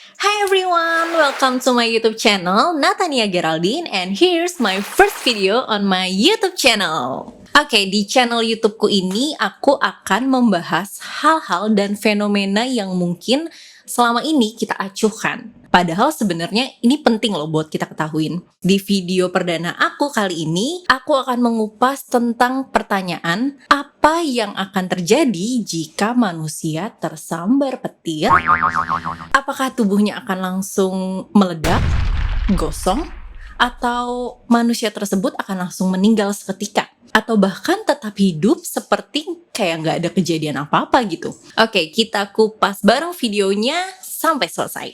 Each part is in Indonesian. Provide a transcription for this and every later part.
Hi everyone, welcome to my YouTube channel, Natania Geraldine, and here's my first video on my YouTube channel. Oke, di channel YouTubeku ini aku akan membahas hal-hal dan fenomena yang mungkin selama ini kita acuhkan. Padahal sebenarnya ini penting loh buat kita ketahuin. Di video perdana aku kali ini, aku akan mengupas tentang pertanyaan apa yang akan terjadi jika manusia tersambar petir. Apakah tubuhnya akan langsung meledak, gosong, atau manusia tersebut akan langsung meninggal seketika? Atau bahkan tetap hidup seperti kayak nggak ada kejadian apa-apa gitu. Oke, kita kupas bareng videonya sampai selesai.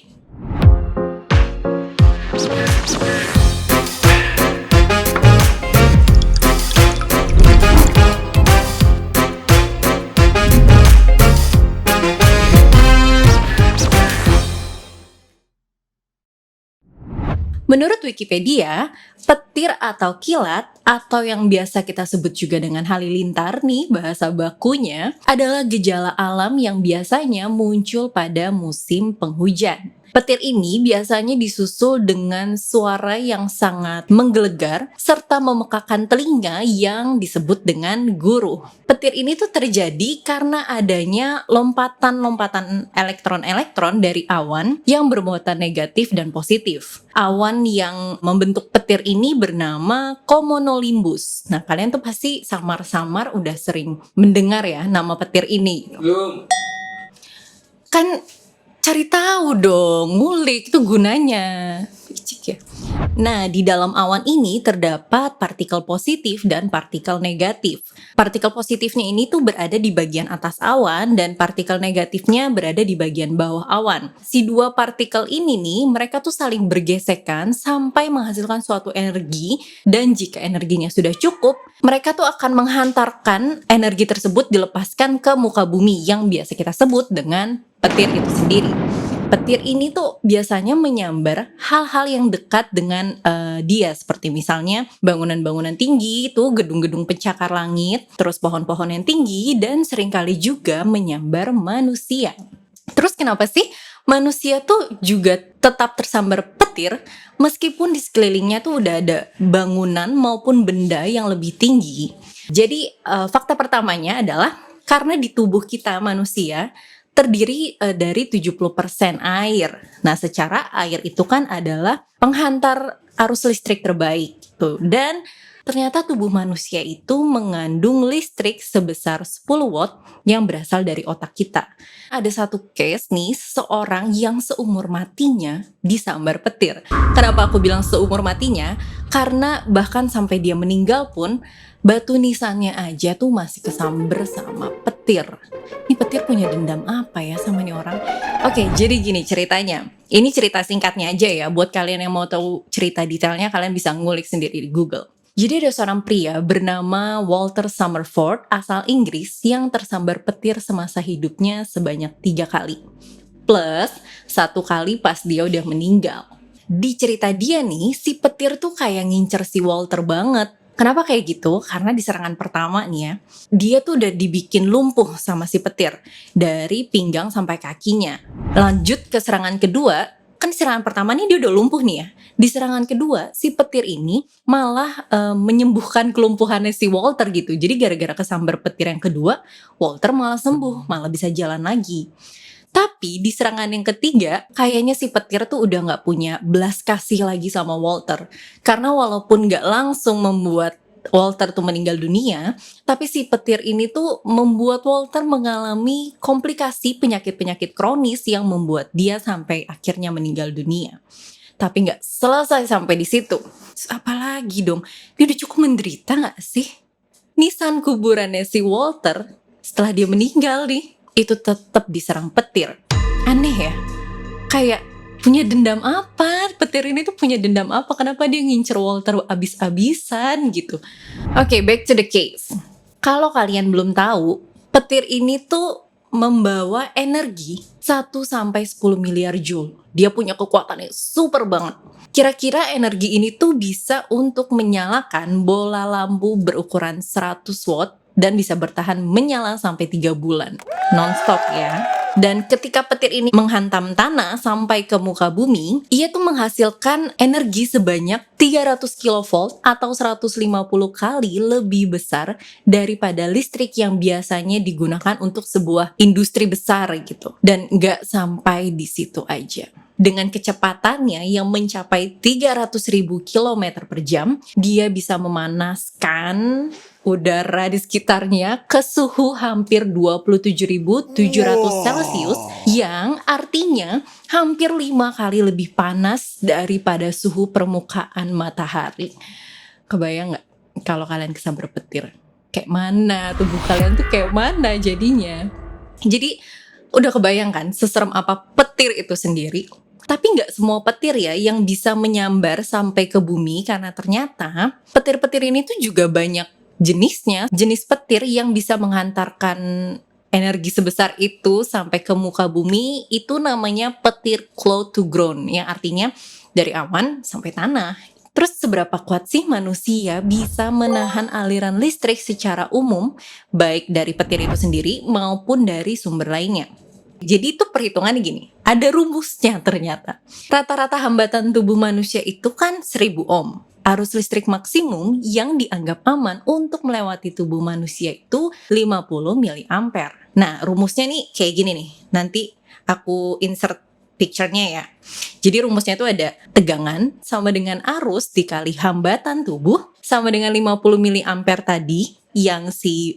Menurut Wikipedia, petir atau kilat atau yang biasa kita sebut juga dengan halilintar nih bahasa bakunya adalah gejala alam yang biasanya muncul pada musim penghujan. Petir ini biasanya disusul dengan suara yang sangat menggelegar serta memekakan telinga yang disebut dengan guruh. Petir ini tuh terjadi karena adanya lompatan-lompatan elektron-elektron dari awan yang bermuatan negatif dan positif. Awan yang membentuk petir ini bernama cumulonimbus. Nah, kalian tuh pasti samar-samar udah sering mendengar ya nama petir ini. Belum. Kan cari tahu dong, ngulik itu gunanya. Icik ya. Nah, di dalam awan ini terdapat partikel positif dan partikel negatif. Partikel positifnya ini tuh berada di bagian atas awan dan partikel negatifnya berada di bagian bawah awan. Si dua partikel ini nih, mereka tuh saling bergesekan sampai menghasilkan suatu energi, dan jika energinya sudah cukup, mereka tuh akan menghantarkan energi tersebut dilepaskan ke muka bumi yang biasa kita sebut dengan petir itu sendiri. Petir ini tuh biasanya menyambar hal-hal yang dekat dengan dia, seperti misalnya bangunan-bangunan tinggi, itu gedung-gedung pencakar langit, terus pohon-pohon yang tinggi, dan seringkali juga menyambar manusia. Terus kenapa sih manusia tuh juga tetap tersambar petir meskipun di sekelilingnya tuh udah ada bangunan maupun benda yang lebih tinggi? Jadi fakta pertamanya adalah karena di tubuh kita manusia terdiri dari 70% air. Nah, secara air itu kan adalah penghantar arus listrik terbaik tuh. Dan ternyata tubuh manusia itu mengandung listrik sebesar 10 watt yang berasal dari otak kita. Ada satu case nih, seorang yang seumur matinya disambar petir. Kenapa aku bilang seumur matinya? Karena bahkan sampai dia meninggal pun batu nisannya aja tuh masih kesamber sama petir. Ini petir punya dendam apa ya sama nih orang? Oke, jadi gini ceritanya. Ini cerita singkatnya aja ya. Buat kalian yang mau tahu cerita detailnya, kalian bisa ngulik sendiri di Google. Jadi ada seorang pria bernama Walter Summerford asal Inggris yang tersambar petir semasa hidupnya sebanyak 3 kali. Plus 1 kali pas dia udah meninggal. Di cerita dia nih, si petir tuh kayak ngincer si Walter banget. Kenapa kayak gitu? Karena di serangan pertama nih ya, dia tuh udah dibikin lumpuh sama si petir dari pinggang sampai kakinya. Lanjut ke serangan kedua, kan di serangan pertama nih dia udah lumpuh nih ya. Di serangan kedua, si petir ini malah menyembuhkan kelumpuhannya si Walter gitu. Jadi gara-gara kesambar petir yang kedua, Walter malah sembuh, malah bisa jalan lagi. Tapi di serangan yang ketiga, kayaknya si petir tuh udah gak punya belas kasih lagi sama Walter. Karena walaupun gak langsung membuat Walter tuh meninggal dunia, tapi si petir ini tuh membuat Walter mengalami komplikasi penyakit-penyakit kronis yang membuat dia sampai akhirnya meninggal dunia. Tapi gak selesai sampai di situ. Apalagi dong, dia udah cukup menderita gak sih? Nisan kuburannya si Walter setelah dia meninggal nih, itu tetap diserang petir. Aneh ya? Kayak punya dendam apa? Petir ini tuh punya dendam apa? Kenapa dia ngincer Walter abis-abisan gitu? Oke, back to the case. Kalau kalian belum tahu, petir ini tuh membawa energi 1-10 miliar joule. Dia punya kekuatan yang super banget. Kira-kira energi ini tuh bisa untuk menyalakan bola lampu berukuran 100 watt dan bisa bertahan menyala sampai 3 bulan. Non-stop ya. Dan ketika petir ini menghantam tanah sampai ke muka bumi, ia tuh menghasilkan energi sebanyak 300 kilovolt atau 150 kali lebih besar daripada listrik yang biasanya digunakan untuk sebuah industri besar gitu. Dan nggak sampai di situ aja. Dengan kecepatannya yang mencapai 300.000 km per jam, dia bisa memanaskan udara di sekitarnya ke suhu hampir 27.700 Celcius, yang artinya hampir 5 kali lebih panas daripada suhu permukaan matahari. Kebayang nggak kalau kalian kesambar petir? Kayak mana tubuh kalian tuh, kayak mana jadinya? Jadi udah kebayang kan seserem apa petir itu sendiri? Tapi nggak semua petir ya yang bisa menyambar sampai ke bumi, karena ternyata petir-petir ini tuh juga banyak jenisnya. Jenis petir yang bisa menghantarkan energi sebesar itu sampai ke muka bumi itu namanya petir cloud to ground, yang artinya dari awan sampai tanah. Terus seberapa kuat sih manusia bisa menahan aliran listrik secara umum, baik dari petir itu sendiri maupun dari sumber lainnya? Jadi itu perhitungannya gini, ada rumusnya ternyata. Rata-rata hambatan tubuh manusia itu kan 1000 ohm. Arus listrik maksimum yang dianggap aman untuk melewati tubuh manusia itu 50 mA. Nah, rumusnya nih kayak gini nih. Nanti aku insert picture-nya ya. Jadi rumusnya itu ada tegangan sama dengan arus dikali hambatan tubuh sama dengan 50 mA tadi yang si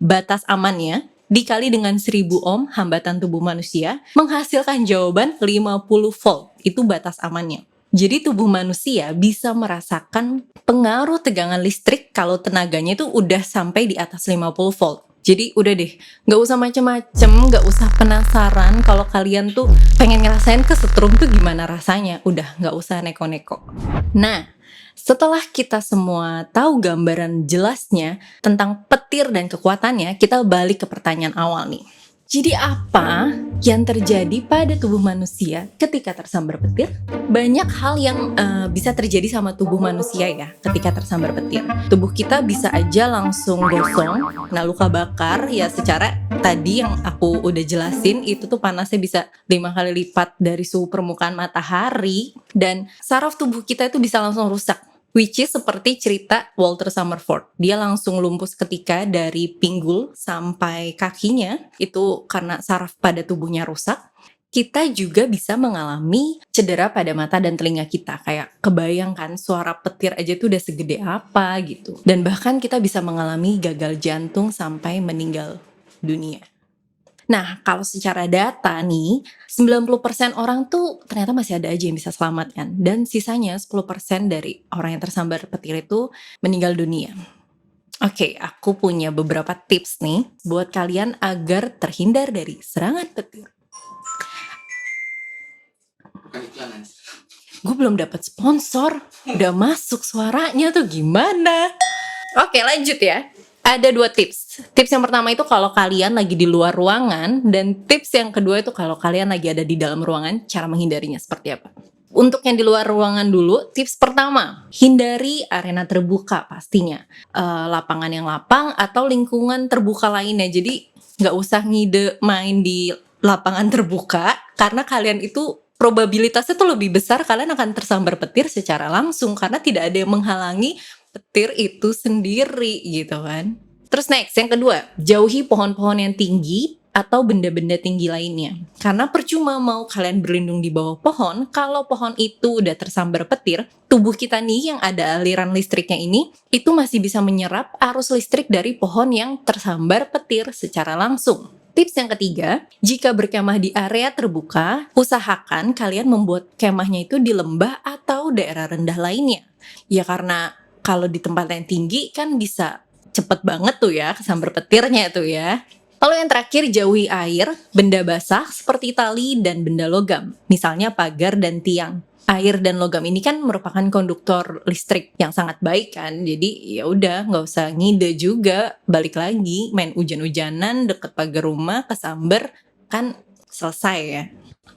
batas amannya dikali dengan 1000 ohm hambatan tubuh manusia menghasilkan jawaban 50 volt. Itu batas amannya. Jadi tubuh manusia bisa merasakan pengaruh tegangan listrik kalau tenaganya itu udah sampai di atas 50 volt. Jadi udah deh, gak usah macem-macem, gak usah penasaran kalau kalian tuh pengen ngerasain kesetrum tuh gimana rasanya. Udah gak usah neko-neko. Nah, setelah kita semua tahu gambaran jelasnya tentang petir dan kekuatannya, kita balik ke pertanyaan awal nih. Jadi apa yang terjadi pada tubuh manusia ketika tersambar petir? Banyak hal yang bisa terjadi sama tubuh manusia ya ketika tersambar petir. Tubuh kita bisa aja langsung gosong, nah luka bakar ya secara tadi yang aku udah jelasin itu tuh panasnya bisa 5 kali lipat dari suhu permukaan matahari, dan saraf tubuh kita itu bisa langsung rusak. Which is seperti cerita Walter Summerford. Dia langsung lumpuh seketika dari pinggul sampai kakinya. Itu karena saraf pada tubuhnya rusak. Kita juga bisa mengalami cedera pada mata dan telinga kita. Kayak kebayangkan suara petir aja tuh udah segede apa gitu. Dan bahkan kita bisa mengalami gagal jantung sampai meninggal dunia. Nah, kalau secara data nih, 90% orang tuh ternyata masih ada aja yang bisa selamat kan. Dan sisanya 10% dari orang yang tersambar petir itu meninggal dunia. Oke, aku punya beberapa tips nih buat kalian agar terhindar dari serangan petir. Gue belum dapat sponsor, udah masuk suaranya tuh gimana? Oke, lanjut ya. Ada 2 tips. Tips yang pertama itu kalau kalian lagi di luar ruangan, dan tips yang kedua itu kalau kalian lagi ada di dalam ruangan, cara menghindarinya seperti apa. Untuk yang di luar ruangan dulu, tips pertama, hindari arena terbuka pastinya. Lapangan yang lapang atau lingkungan terbuka lainnya. Jadi nggak usah ngide main di lapangan terbuka, karena kalian itu probabilitasnya tuh lebih besar kalian akan tersambar petir secara langsung, karena tidak ada yang menghalangi petir itu sendiri gitu kan. Terus next, yang kedua, jauhi pohon-pohon yang tinggi atau benda-benda tinggi lainnya. Karena percuma mau kalian berlindung di bawah pohon, kalau pohon itu udah tersambar petir, tubuh kita nih yang ada aliran listriknya ini, itu masih bisa menyerap arus listrik dari pohon yang tersambar petir secara langsung. Tips yang ketiga, jika berkemah di area terbuka, usahakan kalian membuat kemahnya itu di lembah atau daerah rendah lainnya. Ya karena kalau di tempat yang tinggi kan bisa cepet banget tuh ya kesambar petirnya tuh ya. Lalu yang terakhir, jauhi air, benda basah seperti tali dan benda logam, misalnya pagar dan tiang. Air dan logam ini kan merupakan konduktor listrik yang sangat baik kan. Jadi ya udah nggak usah ngide juga, balik lagi main hujan-hujanan deket pagar rumah kesambar kan selesai ya.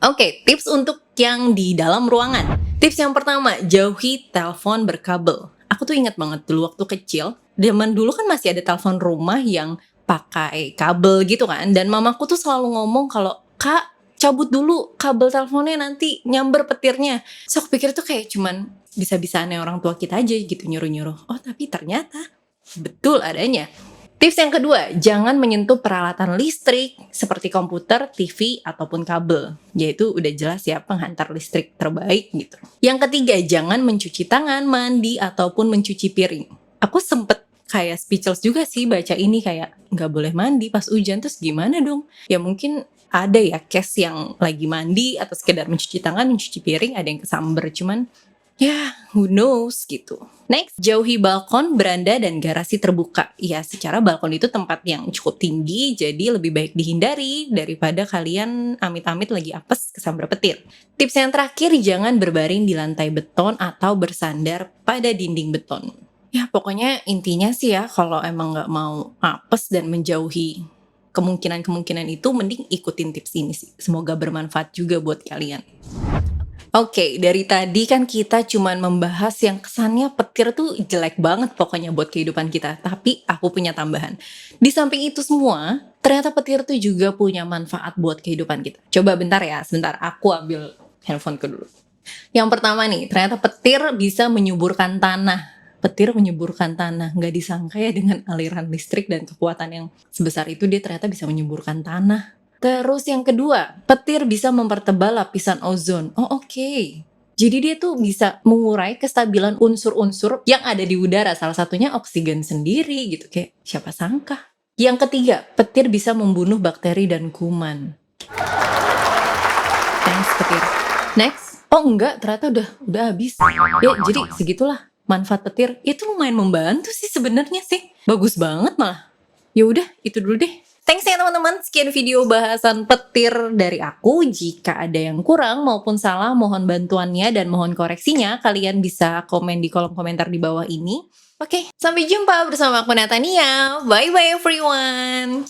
Oke, tips untuk yang di dalam ruangan. Tips yang pertama, jauhi telepon berkabel. Aku tuh ingat banget dulu waktu kecil, zaman dulu kan masih ada telepon rumah yang pakai kabel gitu kan. Dan mamaku tuh selalu ngomong kalau, "Kak, cabut dulu kabel teleponnya nanti nyamber petirnya." So aku pikir tuh kayak cuman bisa-bisaannya orang tua kita aja gitu nyuruh-nyuruh. Oh tapi ternyata betul adanya. Tips yang kedua, jangan menyentuh peralatan listrik seperti komputer, TV, ataupun kabel. Yaitu udah jelas ya penghantar listrik terbaik gitu. Yang ketiga, jangan mencuci tangan, mandi, ataupun mencuci piring. Aku sempet kayak speechless juga sih baca ini, kayak nggak boleh mandi pas hujan, terus gimana dong? Ya mungkin ada ya case yang lagi mandi atau sekedar mencuci tangan, mencuci piring, ada yang kesamber, cuman ya, who knows gitu. Next, jauhi balkon, beranda, dan garasi terbuka. Ya, secara balkon itu tempat yang cukup tinggi, jadi lebih baik dihindari daripada kalian amit-amit lagi apes kesambar petir. Tips yang terakhir, jangan berbaring di lantai beton atau bersandar pada dinding beton. Ya, pokoknya intinya sih ya, kalau emang nggak mau apes dan menjauhi kemungkinan-kemungkinan itu, mending ikutin tips ini sih. Semoga bermanfaat juga buat kalian. Oke, dari tadi kan kita cuman membahas yang kesannya petir tuh jelek banget pokoknya buat kehidupan kita. Tapi aku punya tambahan. Di samping itu semua, ternyata petir tuh juga punya manfaat buat kehidupan kita. Coba bentar ya, sebentar aku ambil handphoneku dulu. Yang pertama nih, ternyata petir bisa menyuburkan tanah. Petir menyuburkan tanah. Nggak disangka ya dengan aliran listrik dan kekuatan yang sebesar itu, dia ternyata bisa menyuburkan tanah. Terus yang kedua, petir bisa mempertebal lapisan ozon. Oh oke. Jadi dia tuh bisa mengurai kestabilan unsur-unsur yang ada di udara. Salah satunya oksigen sendiri gitu. Kayak siapa sangka. Yang ketiga, petir bisa membunuh bakteri dan kuman. Thanks petir. Next. Oh enggak, ternyata udah habis. Ya jadi segitulah manfaat petir. Itu lumayan membantu sih sebenarnya sih. Bagus banget malah. Ya udah, itu dulu deh. Thanks ya teman-teman, sekian video bahasan petir dari aku. Jika ada yang kurang maupun salah, mohon bantuannya dan mohon koreksinya. Kalian bisa komen di kolom komentar di bawah ini. Oke, sampai jumpa bersama aku Natania. Bye-bye everyone.